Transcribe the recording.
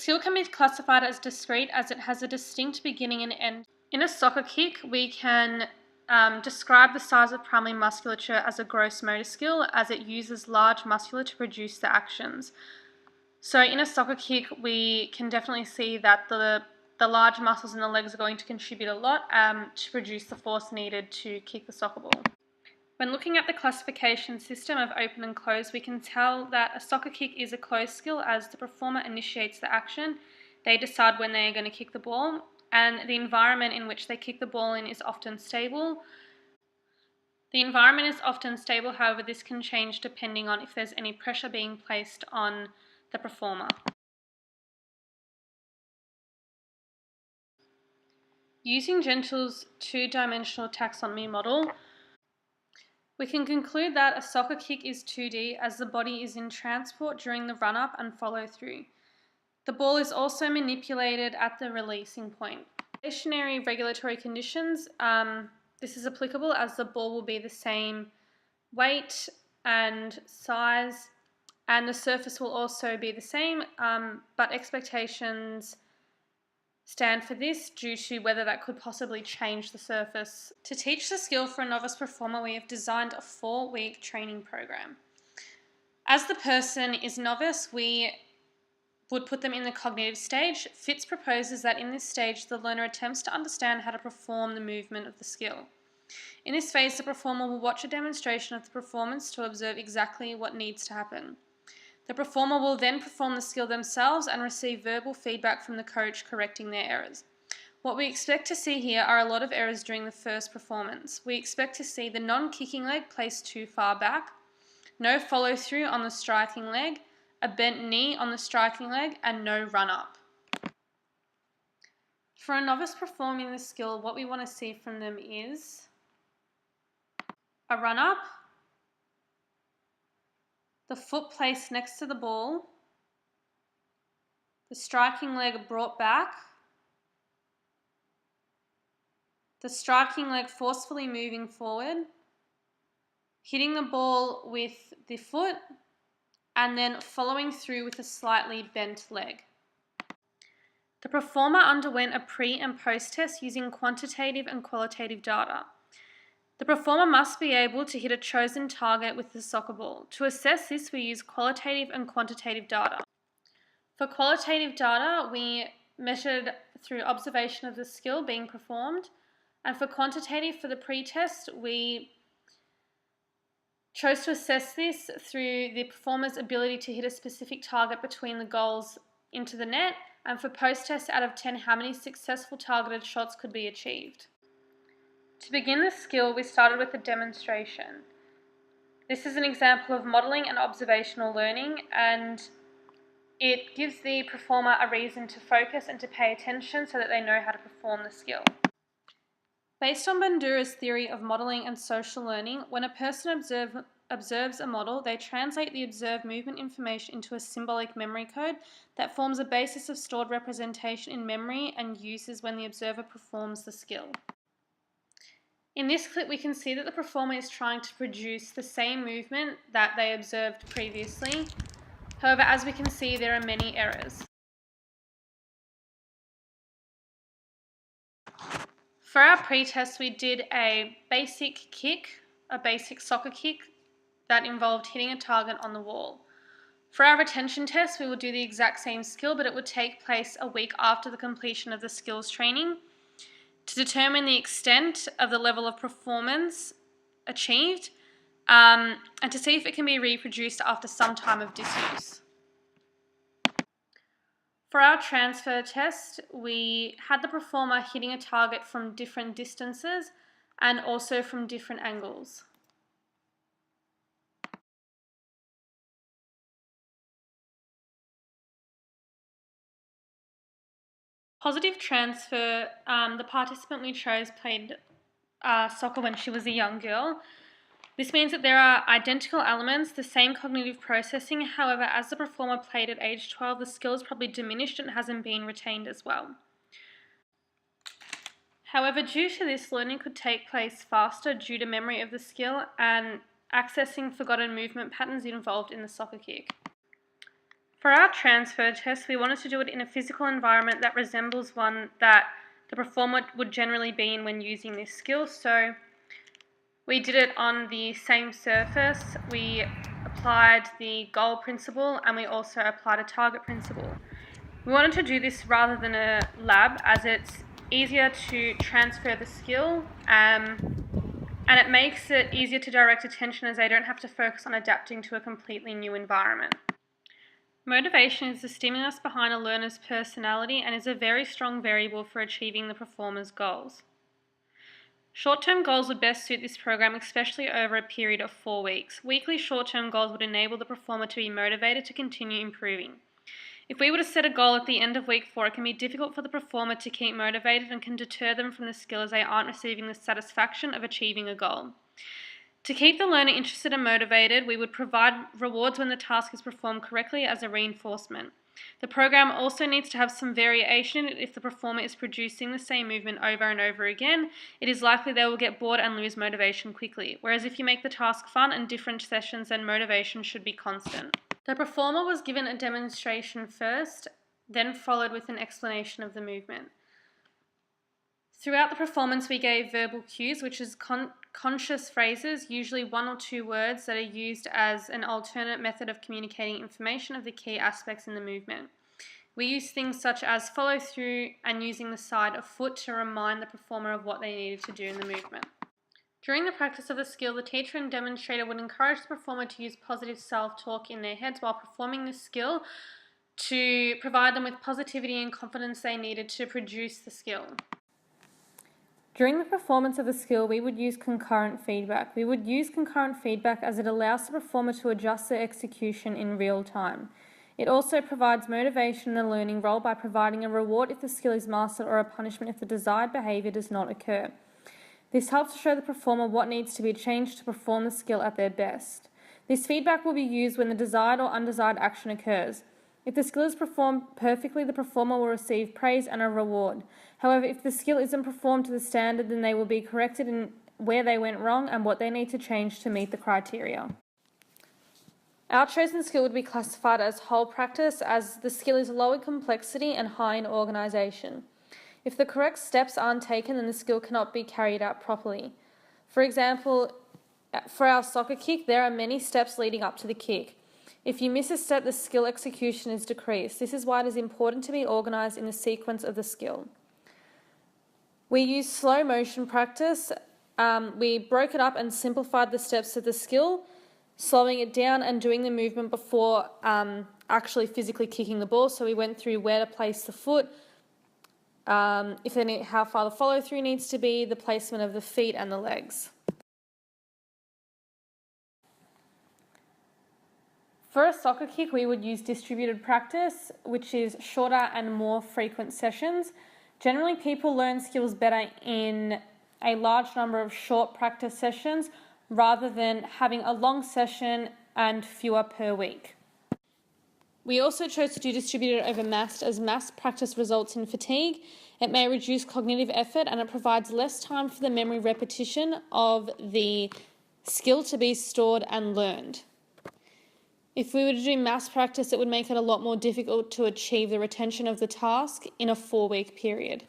skill can be classified as discrete as it has a distinct beginning and end. In a soccer kick, we can describe the size of primary musculature as a gross motor skill, as it uses large musculature to produce the actions. So in a soccer kick, we can definitely see that the large muscles in the legs are going to contribute a lot to produce the force needed to kick the soccer ball. When looking at the classification system of open and closed, we can tell that a soccer kick is a closed skill as the performer initiates the action. They decide when they are going to kick the ball, and the environment in which they kick the ball in is often stable. The environment is often stable, however, this can change depending on if there's any pressure being placed on the performer. Using Gentle's two-dimensional taxonomy model, we can conclude that a soccer kick is 2D as the body is in transport during the run-up and follow-through. The ball is also manipulated at the releasing point. Stationary regulatory conditions, this is applicable as the ball will be the same weight and size, and the surface will also be the same, but expectations stand for this due to whether that could possibly change the surface. To teach the skill for a novice performer, we have designed a 4-week training program. As the person is novice, we would put them in the cognitive stage. Fitz proposes that in this stage, the learner attempts to understand how to perform the movement of the skill. In this phase, the performer will watch a demonstration of the performance to observe exactly what needs to happen. The performer will then perform the skill themselves and receive verbal feedback from the coach correcting their errors. What we expect to see here are a lot of errors during the first performance. We expect to see the non-kicking leg placed too far back, no follow-through on the striking leg, a bent knee on the striking leg, and no run-up. For a novice performing the skill, what we want to see from them is a run-up, the foot placed next to the ball, the striking leg brought back, the striking leg forcefully moving forward, hitting the ball with the foot, and then following through with a slightly bent leg. The performer underwent a pre- and post-test using quantitative and qualitative data. The performer must be able to hit a chosen target with the soccer ball. To assess this, we use qualitative and quantitative data. For qualitative data, we measured through observation of the skill being performed, and for quantitative, for the pre-test, we chose to assess this through the performer's ability to hit a specific target between the goals into the net, and for post-test, out of 10, how many successful targeted shots could be achieved. To begin the skill, we started with a demonstration. This is an example of modelling and observational learning, and it gives the performer a reason to focus and to pay attention so that they know how to perform the skill. Based on Bandura's theory of modelling and social learning, when a person observes a model, they translate the observed movement information into a symbolic memory code that forms a basis of stored representation in memory and uses when the observer performs the skill. In this clip, we can see that the performer is trying to produce the same movement that they observed previously. However, as we can see, there are many errors. For our pre-test, we did a basic kick, a basic soccer kick that involved hitting a target on the wall. For our retention test, we will do the exact same skill, but it would take place a week after the completion of the skills training to determine the extent of the level of performance achieved and to see if it can be reproduced after some time of disuse. For our transfer test, we had the performer hitting a target from different distances and also from different angles. Positive transfer, the participant we chose played soccer when she was a young girl. This means that there are identical elements, the same cognitive processing. However, as the performer played at age 12, the skill is probably diminished and hasn't been retained as well. However, due to this, learning could take place faster due to memory of the skill and accessing forgotten movement patterns involved in the soccer kick. For our transfer test, we wanted to do it in a physical environment that resembles one that the performer would generally be in when using this skill. So we did it on the same surface. We applied the goal principle and we also applied a target principle. We wanted to do this rather than a lab, as it's easier to transfer the skill and it makes it easier to direct attention, as they don't have to focus on adapting to a completely new environment. Motivation is the stimulus behind a learner's personality and is a very strong variable for achieving the performer's goals. Short-term goals would best suit this program, especially over a period of 4 weeks. Weekly short-term goals would enable the performer to be motivated to continue improving. If we were to set a goal at the end of week 4, it can be difficult for the performer to keep motivated and can deter them from the skill, as they aren't receiving the satisfaction of achieving a goal. To keep the learner interested and motivated, we would provide rewards when the task is performed correctly as a reinforcement. The program also needs to have some variation. If the performer is producing the same movement over and over again, it is likely they will get bored and lose motivation quickly, whereas if you make the task fun and different sessions, then motivation should be constant. The performer was given a demonstration first, then followed with an explanation of the movement. Throughout the performance, we gave verbal cues, which is conscious phrases, usually 1 or 2 words that are used as an alternate method of communicating information of the key aspects in the movement. We use things such as follow through and using the side of foot to remind the performer of what they needed to do in the movement. During the practice of the skill, the teacher and demonstrator would encourage the performer to use positive self-talk in their heads while performing the skill to provide them with positivity and confidence they needed to produce the skill. During the performance of the skill, we would use concurrent feedback. We would use concurrent feedback as it allows the performer to adjust their execution in real time. It also provides motivation in a learning role by providing a reward if the skill is mastered or a punishment if the desired behaviour does not occur. This helps to show the performer what needs to be changed to perform the skill at their best. This feedback will be used when the desired or undesired action occurs. If the skill is performed perfectly, the performer will receive praise and a reward. However, if the skill isn't performed to the standard, then they will be corrected in where they went wrong and what they need to change to meet the criteria. Our chosen skill would be classified as whole practice, as the skill is low in complexity and high in organisation. If the correct steps aren't taken, then the skill cannot be carried out properly. For example, for our soccer kick, there are many steps leading up to the kick. If you miss a step, the skill execution is decreased. This is why it is important to be organised in the sequence of the skill. We used slow motion practice. We broke it up and simplified the steps of the skill, slowing it down and doing the movement before actually physically kicking the ball. So we went through where to place the foot, how far the follow through needs to be, the placement of the feet and the legs. For a soccer kick, we would use distributed practice, which is shorter and more frequent sessions. Generally, people learn skills better in a large number of short practice sessions rather than having a long session and fewer per week. We also chose to do distributed over massed, as massed practice results in fatigue. It may reduce cognitive effort and it provides less time for the memory repetition of the skill to be stored and learned. If we were to do mass practice, it would make it a lot more difficult to achieve the retention of the task in a 4-week period.